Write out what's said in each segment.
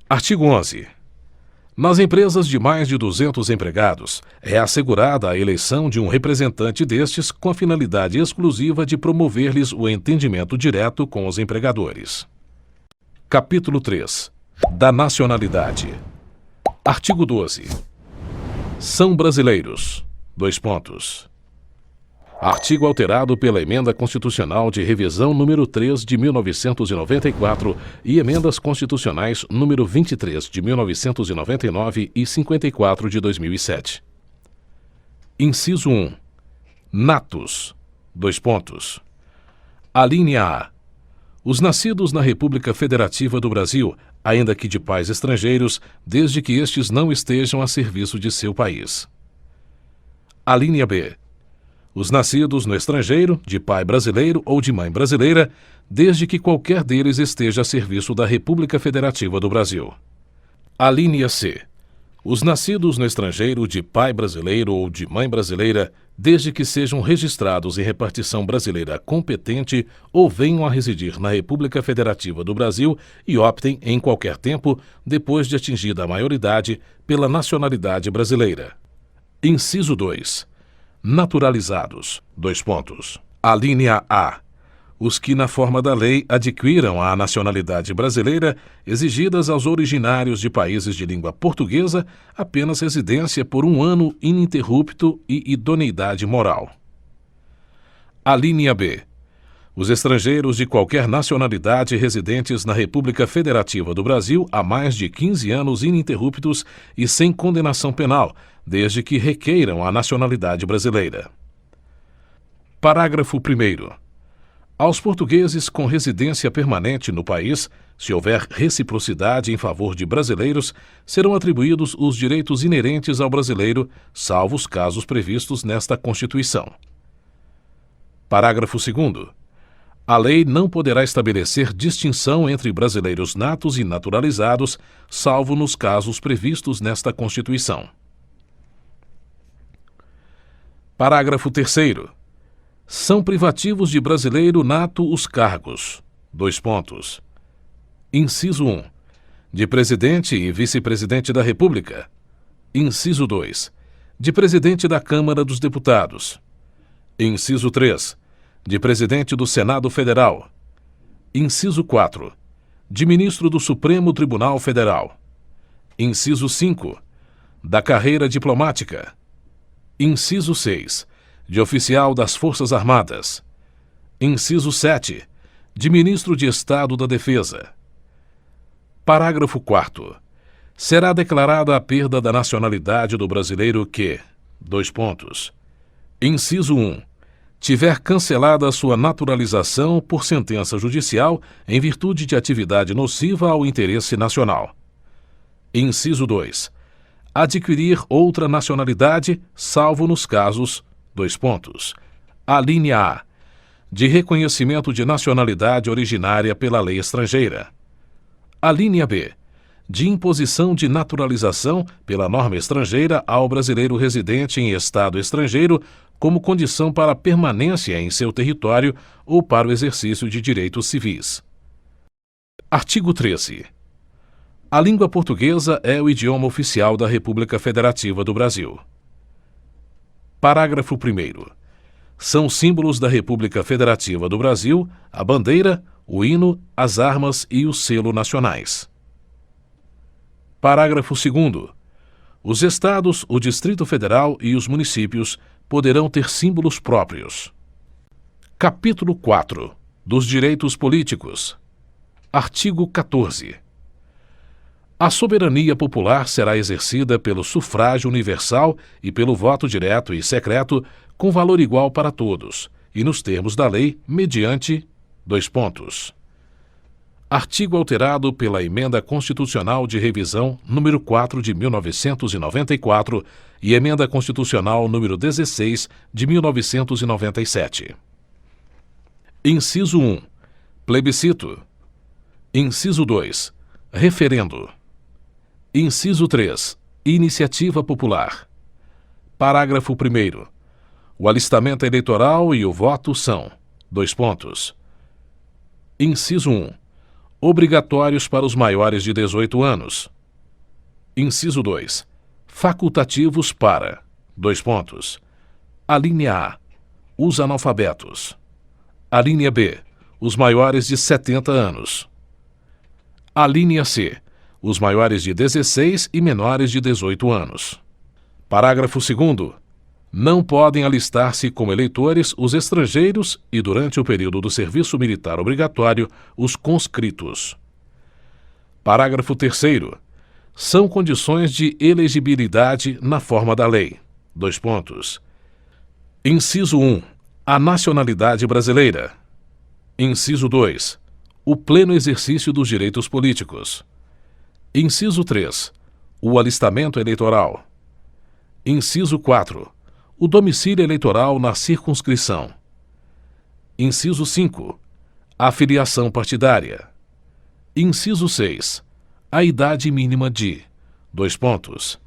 Artigo 11. Nas empresas de mais de 200 empregados, é assegurada a eleição de um representante destes com a finalidade exclusiva de promover-lhes o entendimento direto com os empregadores. Capítulo 3. Da nacionalidade. Artigo 12. São brasileiros. Dois pontos. Artigo alterado pela Emenda Constitucional de Revisão número 3 de 1994 e Emendas Constitucionais número 23 de 1999 e 54 de 2007. Inciso 1. Natos. Dois pontos. Alínea A. Os nascidos na República Federativa do Brasil, ainda que de pais estrangeiros, desde que estes não estejam a serviço de seu país. Alínea B. Os nascidos no estrangeiro, de pai brasileiro ou de mãe brasileira, desde que qualquer deles esteja a serviço da República Federativa do Brasil. Alínea C. Os nascidos no estrangeiro, de pai brasileiro ou de mãe brasileira, desde que sejam registrados em repartição brasileira competente ou venham a residir na República Federativa do Brasil e optem, em qualquer tempo, depois de atingida a maioridade, pela nacionalidade brasileira. Inciso 2. Naturalizados. Dois pontos. Alínea A. Os que, na forma da lei, adquiram a nacionalidade brasileira, exigidas aos originários de países de língua portuguesa, apenas residência por 1 ano ininterrupto e idoneidade moral. Alínea B. Os estrangeiros de qualquer nacionalidade residentes na República Federativa do Brasil há mais de 15 anos ininterruptos e sem condenação penal, desde que requeiram a nacionalidade brasileira. Parágrafo 1º. Aos portugueses com residência permanente no país, se houver reciprocidade em favor de brasileiros, serão atribuídos os direitos inerentes ao brasileiro, salvo os casos previstos nesta Constituição. Parágrafo 2º. A lei não poderá estabelecer distinção entre brasileiros natos e naturalizados, salvo nos casos previstos nesta Constituição. Parágrafo 3º. São privativos de brasileiro nato os cargos. Dois pontos. Inciso 1. De Presidente e Vice-Presidente da República. Inciso 2. De Presidente da Câmara dos Deputados. Inciso 3. De Presidente do Senado Federal. Inciso 4. De Ministro do Supremo Tribunal Federal. Inciso 5. Da carreira diplomática. Inciso 6. De Oficial das Forças Armadas. Inciso 7. De Ministro de Estado da Defesa. Parágrafo 4º. Será declarada a perda da nacionalidade do brasileiro que: dois pontos. Inciso 1. Tiver cancelada sua naturalização por sentença judicial em virtude de atividade nociva ao interesse nacional. Inciso 2. Adquirir outra nacionalidade, salvo nos casos: dois pontos. Alínea A. De reconhecimento de nacionalidade originária pela lei estrangeira. Alínea B. De imposição de naturalização pela norma estrangeira ao brasileiro residente em estado estrangeiro como condição para a permanência em seu território ou para o exercício de direitos civis. Artigo 13. A língua portuguesa é o idioma oficial da República Federativa do Brasil. Parágrafo 1º. São símbolos da República Federativa do Brasil a bandeira, o hino, as armas e o selo nacionais. Parágrafo 2º. Os estados, o Distrito Federal e os municípios poderão ter símbolos próprios. Capítulo 4. Dos direitos políticos. Artigo 14. A soberania popular será exercida pelo sufrágio universal e pelo voto direto e secreto, com valor igual para todos, e nos termos da lei, mediante: dois pontos. Artigo alterado pela Emenda Constitucional de Revisão número 4 de 1994 e Emenda Constitucional número 16 de 1997. Inciso 1. Plebiscito. Inciso 2. Referendo. Inciso 3. Iniciativa popular. Parágrafo 1º. O alistamento eleitoral e o voto são: dois pontos. Inciso 1. obrigatórios para os maiores de 18 anos. Inciso 2. Facultativos para: dois pontos. Alínea A. Os analfabetos. Alínea B. Os maiores de 70 anos. Alínea C. Os maiores de 16 e menores de 18 anos. Parágrafo 2º. Não podem alistar-se como eleitores os estrangeiros e, durante o período do serviço militar obrigatório, os conscritos. Parágrafo 3º. São condições de elegibilidade na forma da lei. Dois pontos. Inciso 1. A nacionalidade brasileira. Inciso 2. O pleno exercício dos direitos políticos. Inciso 3. O alistamento eleitoral. Inciso 4. O domicílio eleitoral na circunscrição. Inciso 5. A filiação partidária. Inciso 6. A idade mínima de: dois pontos.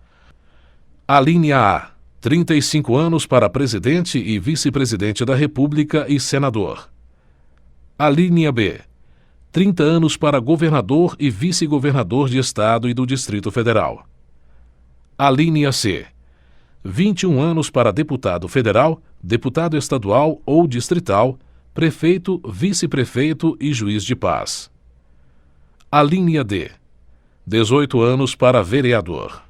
Alínea A. 35 anos para presidente e vice-presidente da República e senador. Alínea B. 30 anos para governador e vice-governador de Estado e do Distrito Federal. Alínea C. 21 anos para deputado federal, deputado estadual ou distrital, prefeito, vice-prefeito e juiz de paz. Alínea D. 18 anos para vereador.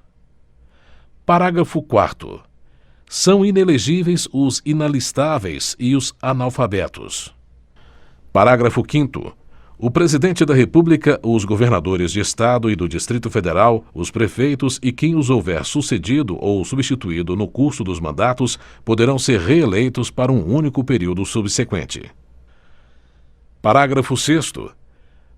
Parágrafo 4º. São inelegíveis os inalistáveis e os analfabetos. Parágrafo 5º. O Presidente da República, os governadores de Estado e do Distrito Federal, os prefeitos e quem os houver sucedido ou substituído no curso dos mandatos poderão ser reeleitos para um único período subsequente. Parágrafo 6º.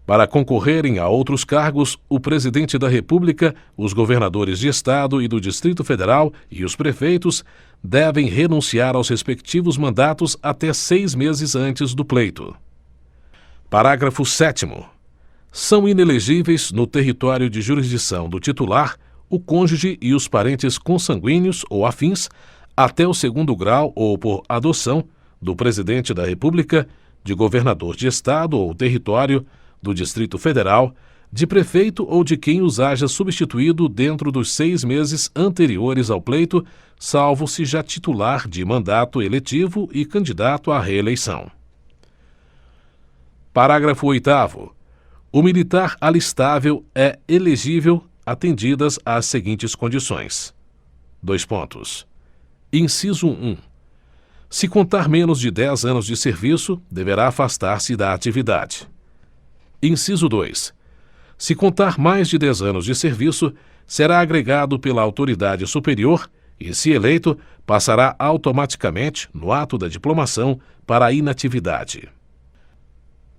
Para concorrerem a outros cargos, o Presidente da República, os governadores de Estado e do Distrito Federal e os prefeitos devem renunciar aos respectivos mandatos até 6 meses antes do pleito. Parágrafo 7º. São inelegíveis no território de jurisdição do titular o cônjuge e os parentes consanguíneos ou afins, até o 2º grau ou por adoção, do Presidente da República, de governador de Estado ou território, do Distrito Federal, de prefeito ou de quem os haja substituído dentro dos 6 meses anteriores ao pleito, salvo se já titular de mandato eletivo e candidato à reeleição. Parágrafo 8º. O militar alistável é elegível atendidas as seguintes condições. Dois pontos. Inciso 1. Se contar menos de 10 anos de serviço, deverá afastar-se da atividade. Inciso 2. Se contar mais de 10 anos de serviço, será agregado pela autoridade superior e, se eleito, passará automaticamente, no ato da diplomação, para a inatividade.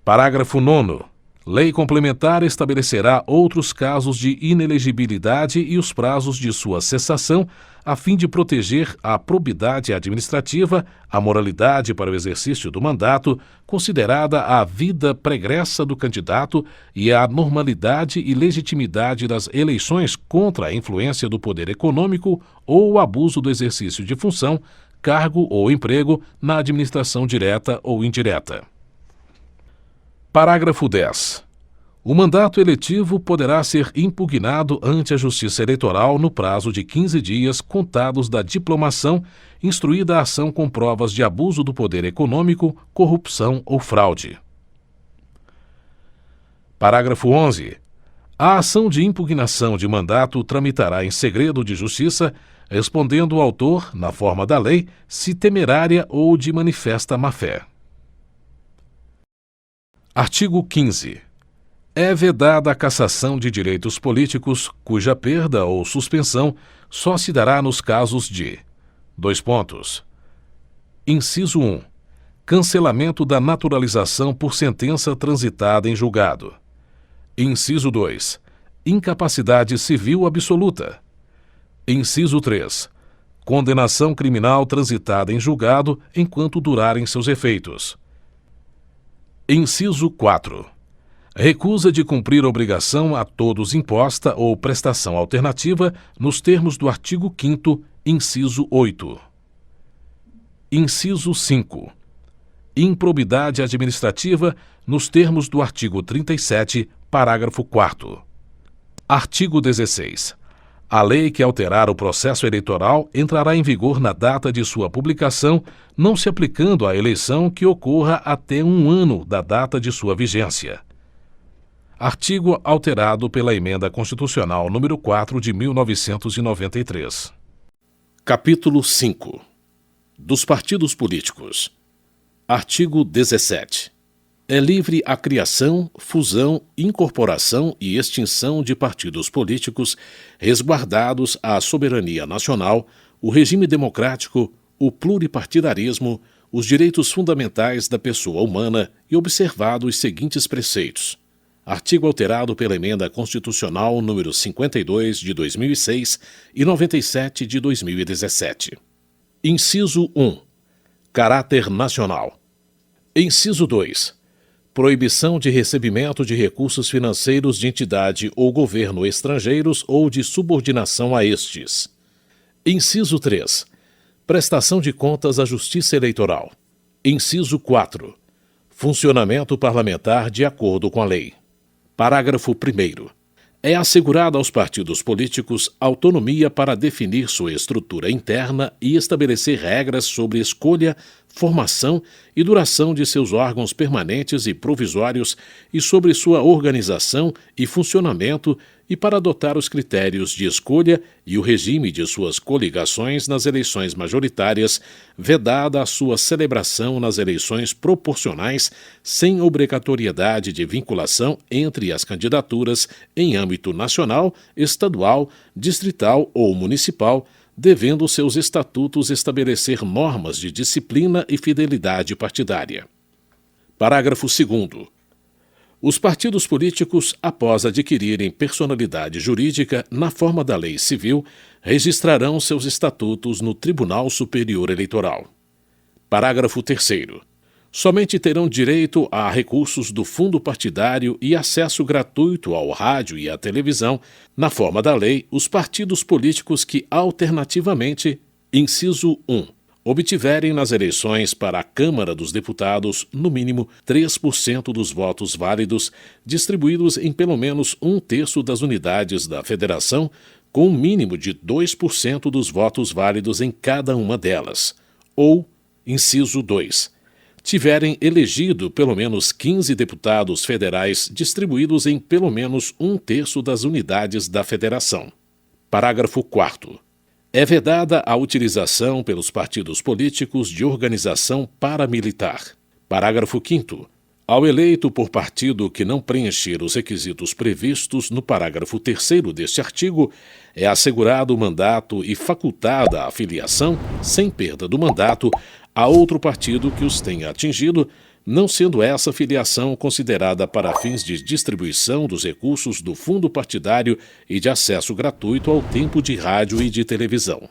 Parágrafo 9º. Lei complementar estabelecerá outros casos de inelegibilidade e os prazos de sua cessação, a fim de proteger a probidade administrativa, a moralidade para o exercício do mandato, considerada a vida pregressa do candidato e a normalidade e legitimidade das eleições contra a influência do poder econômico ou o abuso do exercício de função, cargo ou emprego na administração direta ou indireta. Parágrafo 10. O mandato eletivo poderá ser impugnado ante a Justiça Eleitoral no prazo de 15 dias contados da diplomação, instruída a ação com provas de abuso do poder econômico, corrupção ou fraude. Parágrafo 11. A ação de impugnação de mandato tramitará em segredo de justiça, respondendo o autor, na forma da lei, se temerária ou de manifesta má-fé. Artigo 15. É vedada a cassação de direitos políticos, cuja perda ou suspensão só se dará nos casos de: dois pontos. Inciso 1. Cancelamento da naturalização por sentença transitada em julgado. Inciso 2. Incapacidade civil absoluta. Inciso 3. Condenação criminal transitada em julgado enquanto durarem seus efeitos. Inciso 4. Recusa de cumprir obrigação a todos imposta ou prestação alternativa nos termos do artigo 5º, inciso 8. Inciso 5. improbidade administrativa nos termos do artigo 37, parágrafo 4º. Artigo 16. A lei que alterar o processo eleitoral entrará em vigor na data de sua publicação, não se aplicando à eleição que ocorra até 1 ano da data de sua vigência. Artigo alterado pela Emenda Constitucional número 4 de 1993. Capítulo 5. Dos partidos políticos. Artigo 17. É livre a criação, fusão, incorporação e extinção de partidos políticos, resguardados a soberania nacional, o regime democrático, o pluripartidarismo, os direitos fundamentais da pessoa humana e observado os seguintes preceitos. Artigo alterado pela Emenda Constitucional número 52 de 2006 e 97 de 2017. Inciso 1. Caráter nacional. Inciso 2. Proibição de recebimento de recursos financeiros de entidade ou governo estrangeiros ou de subordinação a estes. Inciso 3. Prestação de contas à Justiça Eleitoral. Inciso 4. Funcionamento parlamentar de acordo com a lei. Parágrafo 1º. É assegurada aos partidos políticos autonomia para definir sua estrutura interna e estabelecer regras sobre escolha, formação e duração de seus órgãos permanentes e provisórios e sobre sua organização e funcionamento e para adotar os critérios de escolha e o regime de suas coligações nas eleições majoritárias, vedada a sua celebração nas eleições proporcionais sem obrigatoriedade de vinculação entre as candidaturas em âmbito nacional, estadual, distrital ou municipal, devendo seus estatutos estabelecer normas de disciplina e fidelidade partidária. Parágrafo 2º. Os partidos políticos, após adquirirem personalidade jurídica na forma da lei civil, registrarão seus estatutos no Tribunal Superior Eleitoral. Parágrafo 3º. Somente terão direito a recursos do fundo partidário e acesso gratuito ao rádio e à televisão, na forma da lei, os partidos políticos que alternativamente, inciso 1, obtiverem nas eleições para a Câmara dos Deputados, no mínimo, 3% dos votos válidos, distribuídos em pelo menos 1/3 das unidades da Federação, com um mínimo de 2% dos votos válidos em cada uma delas. Ou, inciso 2, tiverem elegido pelo menos 15 deputados federais distribuídos em pelo menos 1/3 das unidades da Federação. Parágrafo 4º. É vedada a utilização pelos partidos políticos de organização paramilitar. Parágrafo 5º. Ao eleito por partido que não preencher os requisitos previstos no parágrafo 3º deste artigo, é assegurado o mandato e facultada a filiação, sem perda do mandato, a outro partido que os tenha atingido, não sendo essa filiação considerada para fins de distribuição dos recursos do fundo partidário e de acesso gratuito ao tempo de rádio e de televisão.